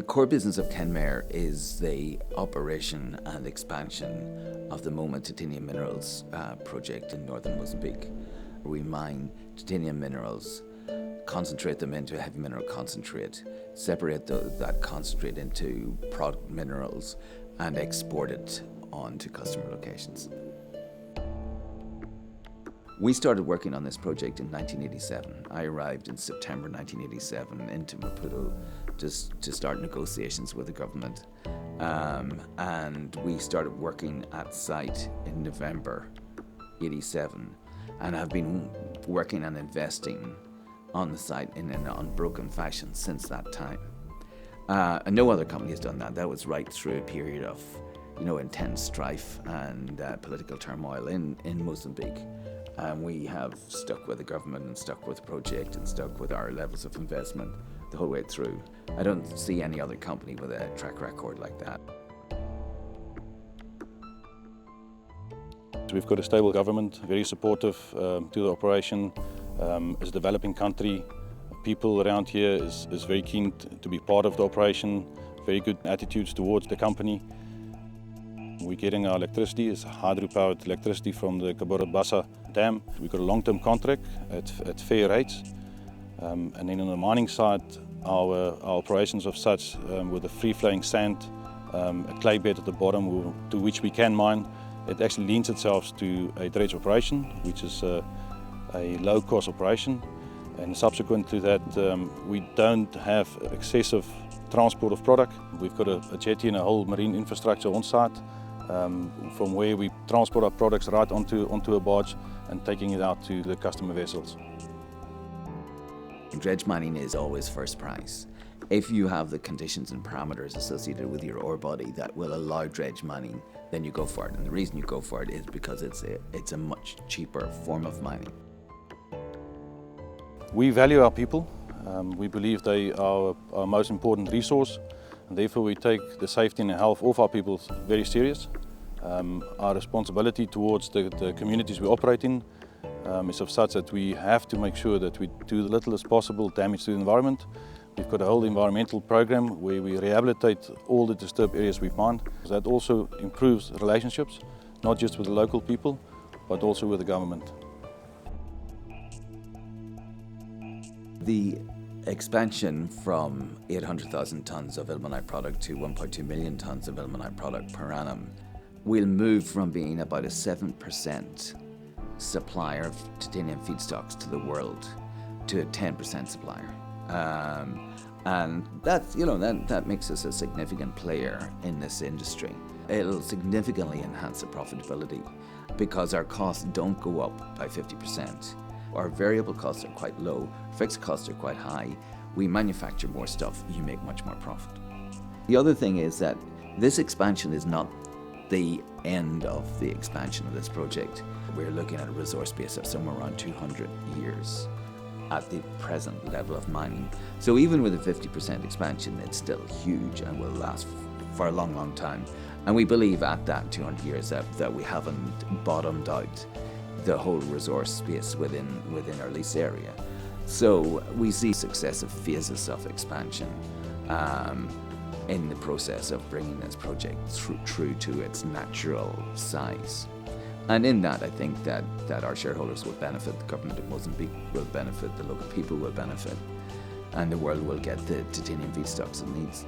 core business of Kenmare is the operation and expansion of the Moma titanium minerals project in northern Mozambique. We mine titanium minerals, concentrate them into heavy mineral concentrate, separate that concentrate into product minerals and export it on to customer locations. We started working on this project in 1987. I arrived in September 1987 into Maputo to start negotiations with the government. And we started working at site in November 87 and have been working and investing on the site in an unbroken fashion since that time. And no other company has done that. That was right through a period of intense strife and political turmoil in Mozambique. And we have stuck with the government and stuck with the project and stuck with our levels of investment the whole way through. I don't see any other company with a track record like that. We've got a stable government, very supportive to the operation. As a developing country, people around here is very keen to be part of the operation, very good attitudes towards the company. We're getting our electricity, it's hydro-powered electricity from the Bassa dam. We've got a long-term contract at fair rates. And then on the mining side, our operations of such with a free-flowing sand, a clay bed at the bottom to which we can mine, it actually lends itself to a dredge operation, which is a low-cost operation. And subsequent to that, we don't have excessive transport of product. We've got a jetty and a whole marine infrastructure on site, from where we transport our products right onto a barge and taking it out to the customer vessels. Dredge mining is always first prize. If you have the conditions and parameters associated with your ore body that will allow dredge mining, then you go for it. And the reason you go for it is because it's a much cheaper form of mining. We value our people. We believe they are our most important resource, and therefore we take the safety and health of our people very serious. Our responsibility towards the communities we operate in is of such that we have to make sure that we do the little as possible damage to the environment. We've got a whole environmental program where we rehabilitate all the disturbed areas we've mined. That also improves relationships, not just with the local people, but also with the government. The expansion from 800,000 tonnes of ilmenite product to 1.2 million tonnes of ilmenite product per annum will move from being about a 7% supplier of titanium feedstocks to the world to a 10% supplier. And that's, that makes us a significant player in this industry. It'll significantly enhance the profitability because our costs don't go up by 50%. Our variable costs are quite low, fixed costs are quite high. We manufacture more stuff, you make much more profit. The other thing is that this expansion is not the end of the expansion of this project. We're looking at a resource base of somewhere around 200 years at the present level of mining. So even with a 50% expansion, it's still huge and will last for a long, long time. And we believe at that 200 years that we haven't bottomed out the whole resource space within our lease area. So we see successive phases of expansion in the process of bringing this project true to its natural size. And in that, I think that our shareholders will benefit, the government of Mozambique will benefit, the local people will benefit, and the world will get the titanium feedstocks it needs.